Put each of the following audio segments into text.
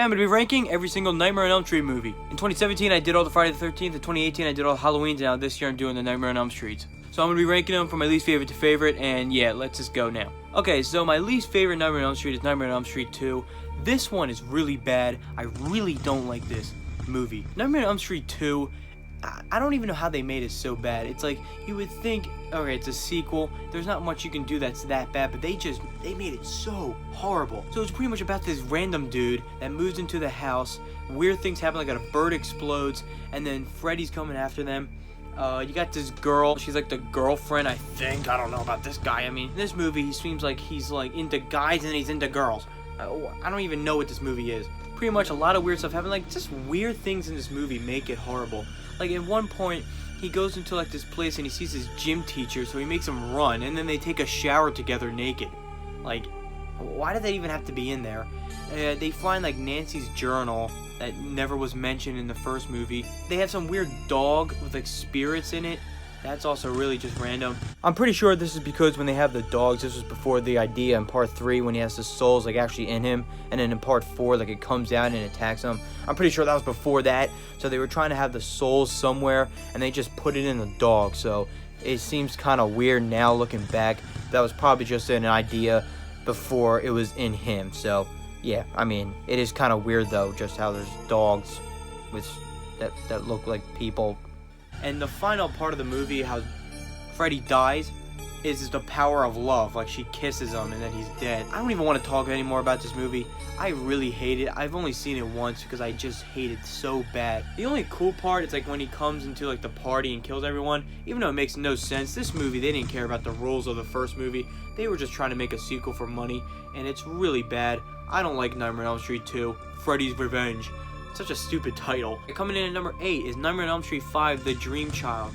Today I'm going to be ranking every single Nightmare on Elm Street movie. In 2017 I did all the Friday the 13th, in 2018 I did all the Halloweens, and now this year I'm doing the Nightmare on Elm Streets. So I'm going to be ranking them from my least favorite to favorite, and yeah, let's just go now. Okay, so my least favorite Nightmare on Elm Street is Nightmare on Elm Street 2. This one is really bad. I really don't like this movie. Nightmare on Elm Street 2, I don't even know how they made it so bad. It's like, you would think, okay, it's a sequel, there's not much you can do that's that bad, but they made it so horrible. So it's pretty much about this random dude that moves into the house, weird things happen, like a bird explodes, and then Freddy's coming after them. You got this girl, she's like the girlfriend, I think. I don't know about this guy. I mean, in this movie, he seems like he's like into guys and he's into girls. I don't even know what this movie is. Pretty much a lot of weird stuff happen, like just weird things in this movie make it horrible. Like at one point, he goes into like this place and he sees his gym teacher, so he makes him run, and then they take a shower together naked. Like, why did they even have to be in there? They find like Nancy's journal that never was mentioned in the first movie. They have some weird dog with like spirits in it. That's also really just random. I'm pretty sure this is because when they have the dogs, this was before the idea in part 3 when he has the souls like actually in him, and then in part 4 like it comes out and attacks him. I'm pretty sure that was before that, so they were trying to have the souls somewhere and they just put it in the dog. So it seems kind of weird now looking back. That was probably just an idea before it was in him. So yeah, I mean, it is kind of weird though, just how there's dogs with that look like people. And the final part of the movie, how Freddy dies, is the power of love. Like, she kisses him and then he's dead. I don't even want to talk anymore about this movie. I really hate it. I've only seen it once because I just hate it so bad. The only cool part is like when he comes into like the party and kills everyone. Even though it makes no sense, this movie, they didn't care about the rules of the first movie. They were just trying to make a sequel for money, and it's really bad. I don't like Nightmare on Elm Street 2, Freddy's Revenge. Such a stupid title. Coming in at number 8 is Nightmare on Elm Street 5, The Dream Child.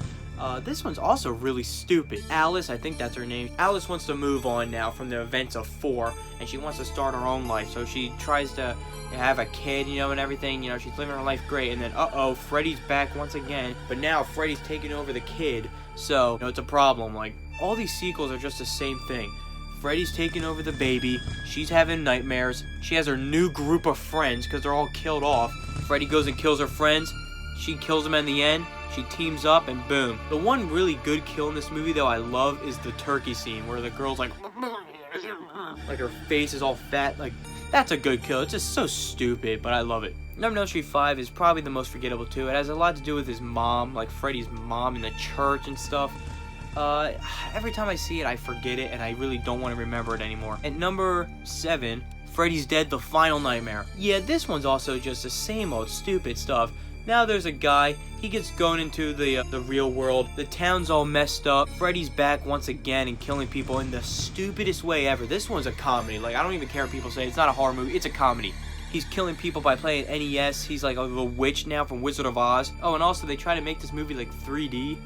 This one's also really stupid. Alice, I think that's her name. Alice wants to move on now from the events of 4, and she wants to start her own life. So she tries to have a kid, you know, and everything. You know, she's living her life great, and then, uh-oh, Freddy's back once again. But now Freddy's taking over the kid, so, you know, it's a problem. Like, all these sequels are just the same thing. Freddy's taking over the baby, she's having nightmares, she has her new group of friends because they're all killed off. Freddy goes and kills her friends, she kills them in the end, she teams up, and boom. The one really good kill in this movie though I love is the turkey scene where the girl's like her face is all fat. Like, that's a good kill. It's just so stupid, but I love it. Nightmare on Elm Street 5 is probably the most forgettable too. It has a lot to do with his mom, like Freddy's mom in the church and stuff. Every time I see it, I forget it, and I really don't want to remember it anymore. At number 7, Freddys Dead, The Final Nightmare. Yeah, this one's also just the same old stupid stuff. Now there's a guy, he gets going into the real world, the town's all messed up, Freddy's back once again and killing people in the stupidest way ever. This one's a comedy. Like, I don't even care what people say, it's not a horror movie, it's a comedy. He's killing people by playing NES, he's like a witch now from Wizard of Oz. Oh, and also they try to make this movie like 3D.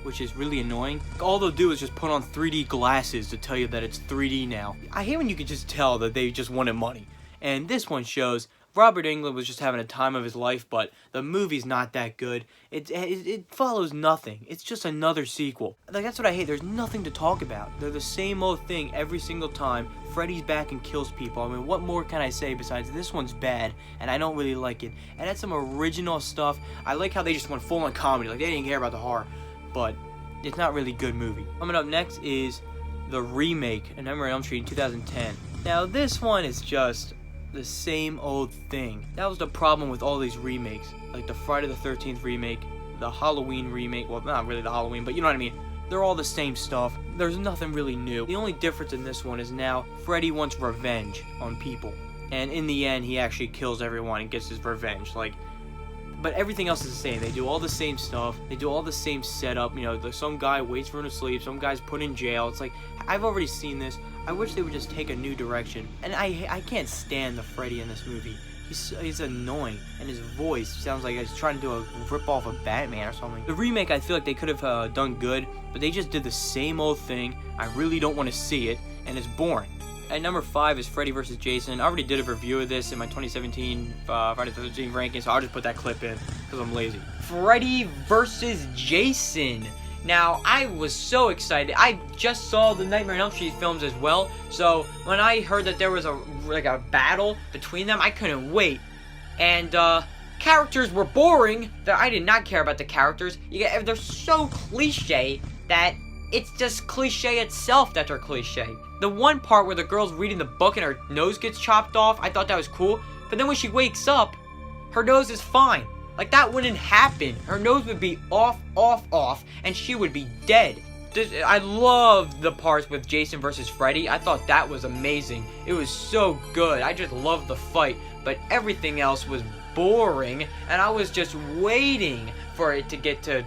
Which is really annoying. All they'll do is just put on 3D glasses to tell you that it's 3D now. I hate when you can just tell that they just wanted money. And this one shows Robert Englund was just having a time of his life, but the movie's not that good. It follows nothing. It's just another sequel. Like, that's what I hate. There's nothing to talk about. They're the same old thing every single time. Freddy's back and kills people. I mean, what more can I say besides this one's bad, and I don't really like it. And that's some original stuff. I like how they just went full-on comedy. Like, they didn't care about the horror. But it's not really a good movie. Coming up next is the remake, A Nightmare on Elm Street in 2010. Now this one is just the same old thing. That was the problem with all these remakes, like the Friday the 13th remake, the Halloween remake. Well, not really the Halloween, but you know what I mean. They're all the same stuff. There's nothing really new. The only difference in this one is now Freddy wants revenge on people, and in the end he actually kills everyone and gets his revenge. Like, but everything else is the same. They do all the same stuff. They do all the same setup. You know, some guy waits for him to sleep. Some guy's put in jail. It's like, I've already seen this. I wish they would just take a new direction. And I can't stand the Freddy in this movie. He's annoying. And his voice sounds like he's trying to do a rip-off of Batman or something. The remake, I feel like they could have done good. But they just did the same old thing. I really don't want to see it. And it's boring. At number 5 is Freddy vs. Jason. I already did a review of this in my 2017 Friday the 13th ranking, so I'll just put that clip in because I'm lazy. Freddy vs. Jason. Now, I was so excited. I just saw the Nightmare on Elm Street films as well, so when I heard that there was a battle between them, I couldn't wait. and characters were boring. I did not care about the characters. They're so cliche that it's just cliche itself that they're cliche. The one part where the girl's reading the book and her nose gets chopped off, I thought that was cool. But then when she wakes up, her nose is fine. Like, that wouldn't happen. Her nose would be off, and she would be dead. I love the parts with Jason versus Freddy. I thought that was amazing. It was so good. I just loved the fight. But everything else was boring, and I was just waiting for it to get to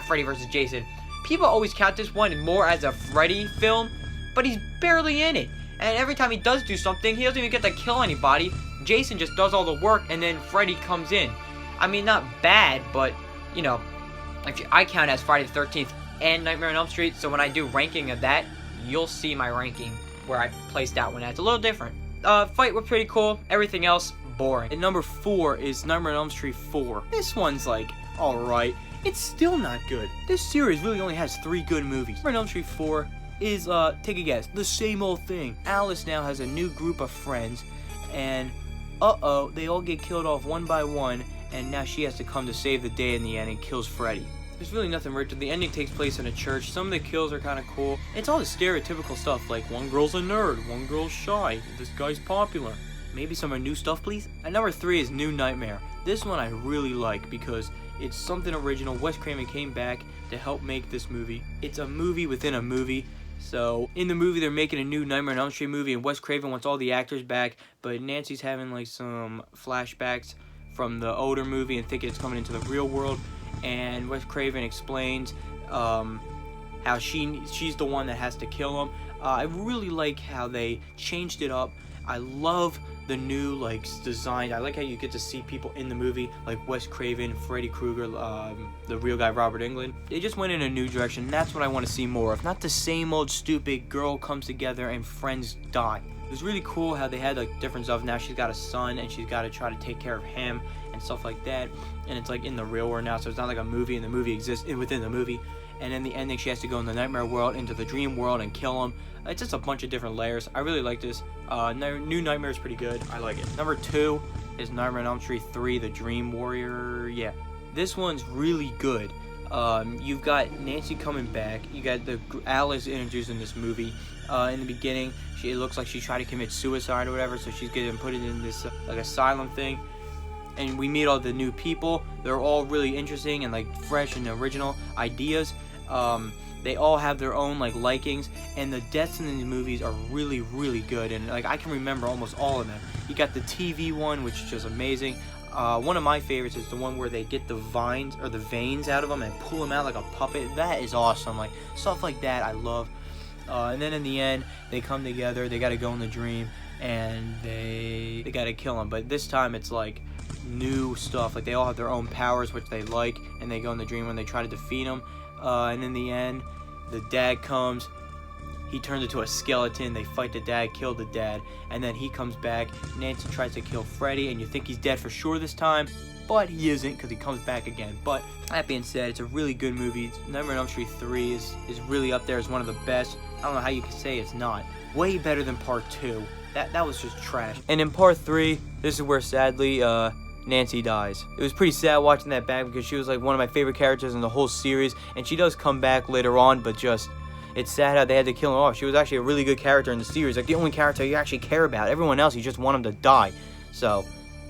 Freddy versus Jason. People always count this one more as a Freddy film, but he's barely in it. And every time he does do something, he doesn't even get to kill anybody. Jason just does all the work, and then Freddy comes in. I mean, not bad, but, you know, I count as Friday the 13th and Nightmare on Elm Street, so when I do ranking of that, you'll see my ranking where I placed that one at. It's a little different. Fight was pretty cool. Everything else, boring. And number 4 is Nightmare on Elm Street 4. This one's like, alright. It's still not good. This series really only has 3 good movies. Nightmare on Elm Street 4 is, take a guess, the same old thing. Alice now has a new group of friends, and they all get killed off one by one, and now she has to come to save the day in the end and kills Freddy. There's really nothing weird to it. The ending takes place in a church. Some of the kills are kind of cool. It's all the stereotypical stuff, like one girl's a nerd, one girl's shy, this guy's popular. Maybe some new stuff, please? And number 3 is New Nightmare. This one I really like because it's something original. Wes Craven came back to help make this movie. It's a movie within a movie. So, in the movie, they're making a new Nightmare on Elm Street movie, and Wes Craven wants all the actors back, but Nancy's having, like, some flashbacks from the older movie and thinking it's coming into the real world, and Wes Craven explains how she's the one that has to kill him. I really like how they changed it up. I love the new, like, design. I like how you get to see people in the movie, like Wes Craven, Freddy Krueger, the real guy Robert Englund. They just went in a new direction. That's what I want to see more of. Not the same old stupid girl comes together and friends die. It was really cool how they had, like, difference of now she's got a son and she's got to try to take care of him and stuff like that. And it's, like, in the real world now, so it's not like a movie and the movie exists within the movie. And in the ending, she has to go in the nightmare world, into the dream world, and kill him. It's just a bunch of different layers. I really like this. New Nightmare is pretty good. I like it. Number 2 is Nightmare on Elm Street 3, The Dream Warrior. Yeah, this one's really good. You've got Nancy coming back. You got Alice introduced in this movie. In the beginning, it looks like she tried to commit suicide or whatever, so she's getting put in this like asylum thing. And we meet all the new people. They're all really interesting and, like, fresh and original ideas. They all have their own, like, likings, and the deaths in these movies are really, really good. And, like, I can remember almost all of them. You got the TV one, which is just amazing. One of my favorites is the one where they get the vines or the veins out of them and pull them out like a puppet. That is awesome. Like, stuff like that I love. And then in the end, they come together. They got to go in the dream, and they got to kill him. But this time, it's like new stuff. Like, they all have their own powers, which they like, and they go in the dream when they try to defeat him. And in the end, the dad comes. He turns into a skeleton. They fight the dad, kill the dad, and then he comes back. Nancy tries to kill Freddy, and you think he's dead for sure this time, but he isn't because he comes back again. But that being said, it's a really good movie. Nightmare on Elm Street 3 is really up there as one of the best. I don't know how you can say it's not. Way better than Part 2. That was just trash. And in Part 3, this is where sadly Nancy dies. It was pretty sad watching that back because she was like one of my favorite characters in the whole series, and she does come back later on, but just it's sad how they had to kill her off. She was actually a really good character in the series, like the only character you actually care about. Everyone else, you just want them to die. So,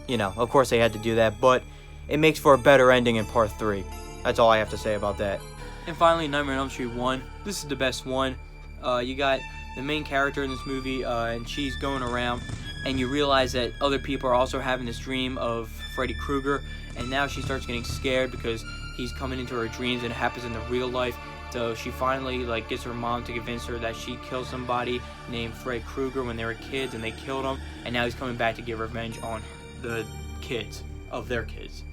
you know, of course they had to do that, but it makes for a better ending in Part 3. That's all I have to say about that. And finally, Nightmare on Elm Street 1. This is the best one. You got the main character in this movie, and she's going around, and you realize that other people are also having this dream of Freddy Krueger, and now she starts getting scared because he's coming into her dreams and it happens in the real life. So she finally, like, gets her mom to convince her that she killed somebody named Fred Krueger when they were kids, and they killed him, and now he's coming back to get revenge on the kids of their kids.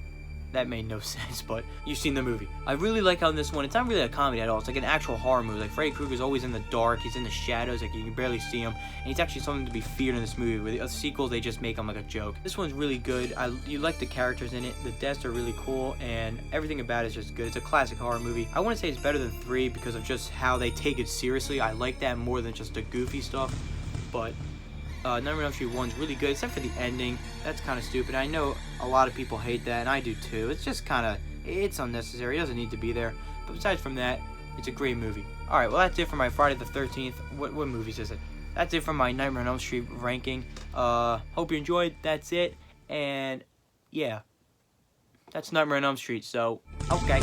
That made no sense, but you've seen the movie. I really like how this one, it's not really a comedy at all. It's like an actual horror movie. Like, Freddy Krueger's always in the dark. He's in the shadows. Like, you can barely see him. And he's actually something to be feared in this movie. With the sequels, they just make him like a joke. This one's really good. You like the characters in it. The deaths are really cool, and everything about it is just good. It's a classic horror movie. I want to say it's better than 3 because of just how they take it seriously. I like that more than just the goofy stuff. But Nightmare on Elm Street 1's really good, except for the ending. That's kind of stupid. I know a lot of people hate that, and I do too. It's just kind of, it's unnecessary. It doesn't need to be there. But besides from that, it's a great movie. Alright, well that's it for my Friday the 13th. What movies is it? That's it for my Nightmare on Elm Street ranking. Hope you enjoyed. That's it. And, yeah. That's Nightmare on Elm Street, so, okay.